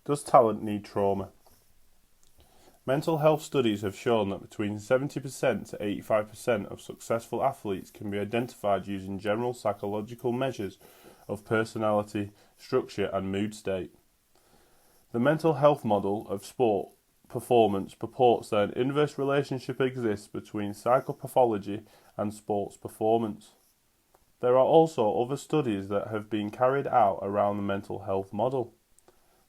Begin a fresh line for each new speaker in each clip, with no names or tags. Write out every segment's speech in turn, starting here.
Does talent need trauma? Mental health studies have shown that between 70% to 85% of successful athletes can be identified using general psychological measures of personality, structure, and mood state. The mental health model of sport performance purports that an inverse relationship exists between psychopathology and sports performance. There are also other studies that have been carried out around the mental health model.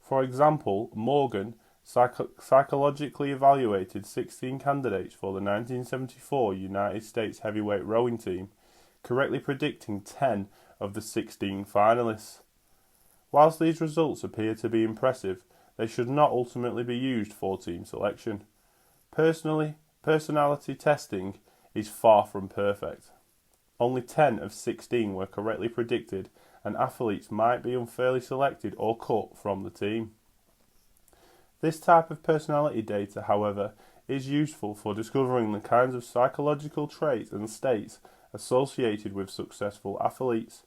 For example, Morgan psychologically evaluated 16 candidates for the 1974 United States heavyweight rowing team, correctly predicting 10 of the 16 finalists. Whilst these results appear to be impressive, they should not ultimately be used for team selection. Personality testing is far from perfect. Only 10 of 16 were correctly predicted, and athletes might be unfairly selected or cut from the team. This type of personality data, however, is useful for discovering the kinds of psychological traits and states associated with successful athletes.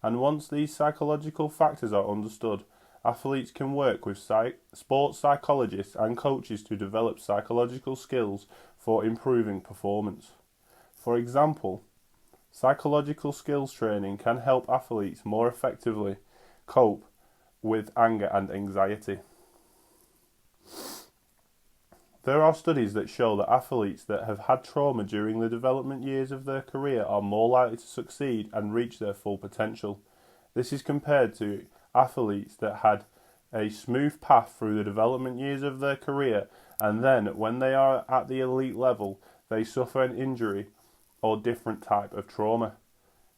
And once these psychological factors are understood, athletes can work with sports psychologists and coaches to develop psychological skills for improving performance. For example, psychological skills training can help athletes more effectively cope with anger and anxiety. There are studies that show that athletes that have had trauma during the development years of their career are more likely to succeed and reach their full potential. This is compared to athletes that had a smooth path through the development years of their career, and then when they are at the elite level, they suffer an injury or different type of trauma.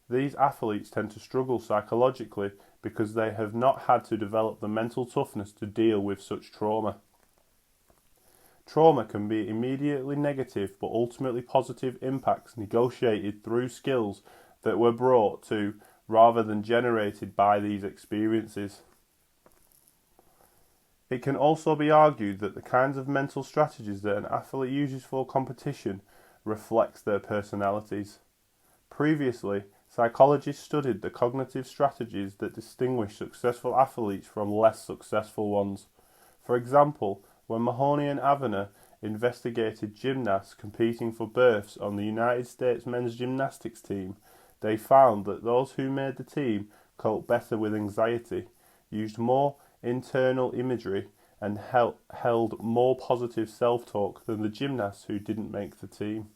These athletes tend to struggle psychologically because they have not had to develop the mental toughness to deal with such trauma. Trauma can be immediately negative but ultimately positive impacts negotiated through skills that were brought to rather than generated by these experiences. It can also be argued that the kinds of mental strategies that an athlete uses for competition reflects their personalities. Previously, psychologists studied the cognitive strategies that distinguish successful athletes from less successful ones. For example, when Mahoney and Avener investigated gymnasts competing for berths on the United States men's gymnastics team, they found that those who made the team coped better with anxiety, used more internal imagery, and held more positive self-talk than the gymnasts who didn't make the team.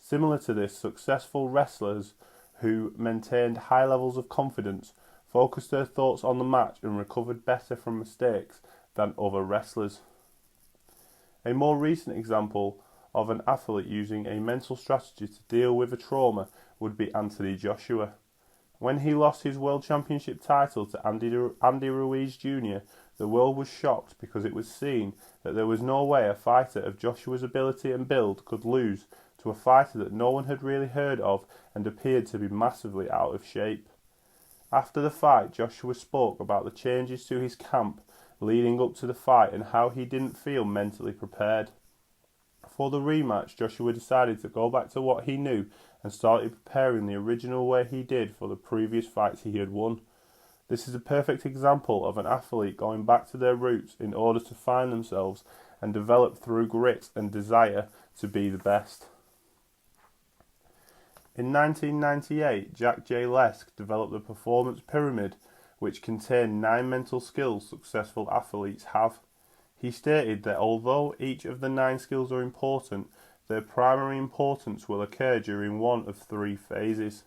Similar to this, successful wrestlers who maintained high levels of confidence focused their thoughts on the match and recovered better from mistakes than other wrestlers. A more recent example of an athlete using a mental strategy to deal with a trauma would be Anthony Joshua. When he lost his World Championship title to Andy Ruiz Jr., the world was shocked because it was seen that there was no way a fighter of Joshua's ability and build could lose to a fighter that no one had really heard of and appeared to be massively out of shape. After the fight, Joshua spoke about the changes to his camp leading up to the fight and how he didn't feel mentally prepared. For the rematch, Joshua decided to go back to what he knew and started preparing the original way he did for the previous fights he had won. This is a perfect example of an athlete going back to their roots in order to find themselves and develop through grit and desire to be the best. In 1998, Jack J. Lesk developed the Performance Pyramid, which contained 9 mental skills successful athletes have. He stated that although each of the 9 skills are important, their primary importance will occur during one of 3 phases: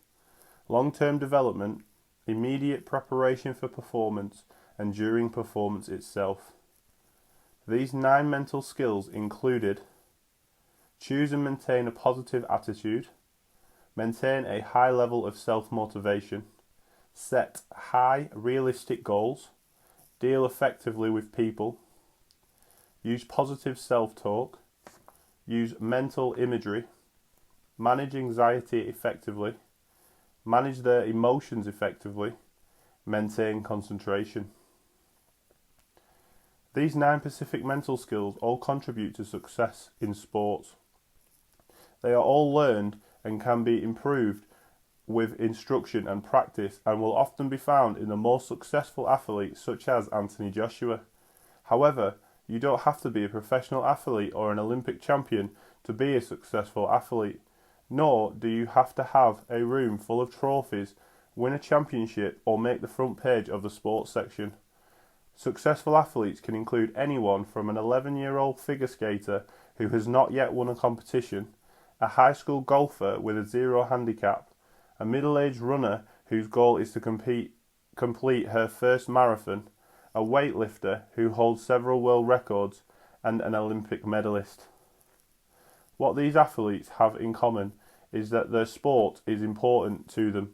long-term development, immediate preparation for performance, and during performance itself. These 9 mental skills included: choose and maintain a positive attitude, maintain a high level of self-motivation, set high, realistic goals, deal effectively with people, use positive self-talk, use mental imagery, manage anxiety effectively, manage their emotions effectively, maintain concentration. These 9 specific mental skills all contribute to success in sports. They are all learned and can be improved with instruction and practice and will often be found in the more successful athletes such as Anthony Joshua. However, you don't have to be a professional athlete or an Olympic champion to be a successful athlete, nor do you have to have a room full of trophies, win a championship, or make the front page of the sports section. Successful athletes can include anyone from an 11-year-old figure skater who has not yet won a competition, a high school golfer with a 0 handicap, a middle-aged runner whose goal is to complete her first marathon, a weightlifter who holds several world records, and an Olympic medalist. What these athletes have in common is that their sport is important to them,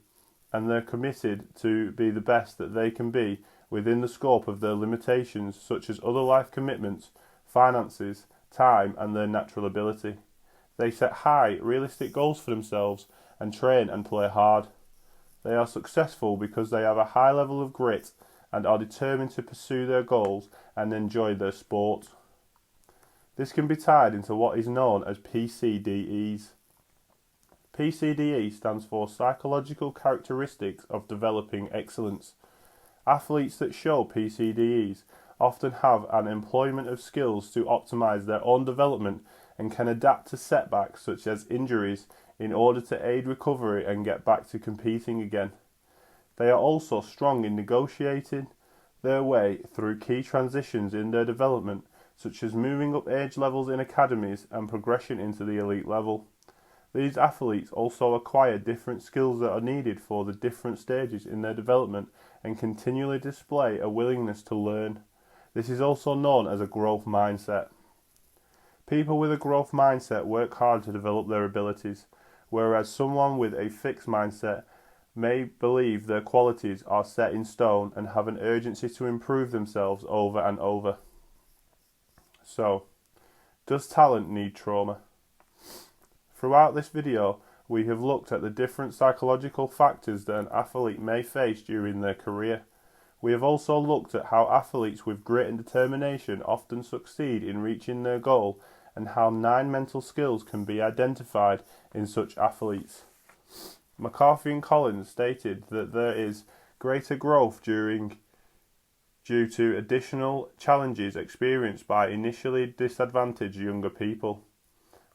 and they're committed to be the best that they can be within the scope of their limitations such as other life commitments, finances, time, and their natural ability. They set high, realistic goals for themselves and train and play hard. They are successful because they have a high level of grit and are determined to pursue their goals and enjoy their sport. This can be tied into what is known as PCDEs. PCDE stands for Psychological Characteristics of Developing Excellence. Athletes that show PCDEs often have an employment of skills to optimize their own development and can adapt to setbacks such as injuries in order to aid recovery and get back to competing again. They are also strong in negotiating their way through key transitions in their development, such as moving up age levels in academies and progression into the elite level. These athletes also acquire different skills that are needed for the different stages in their development and continually display a willingness to learn. This is also known as a growth mindset. People with a growth mindset work hard to develop their abilities, whereas someone with a fixed mindset may believe their qualities are set in stone and have an urgency to improve themselves over and over. So, does talent need trauma? Throughout this video, we have looked at the different psychological factors that an athlete may face during their career. We have also looked at how athletes with grit and determination often succeed in reaching their goal and how 9 mental skills can be identified in such athletes. McCarthy and Collins stated that there is greater growth due to additional challenges experienced by initially disadvantaged younger people.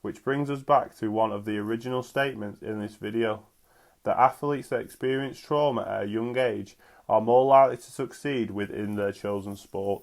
Which brings us back to one of the original statements in this video, that athletes that experience trauma at a young age are more likely to succeed within their chosen sport.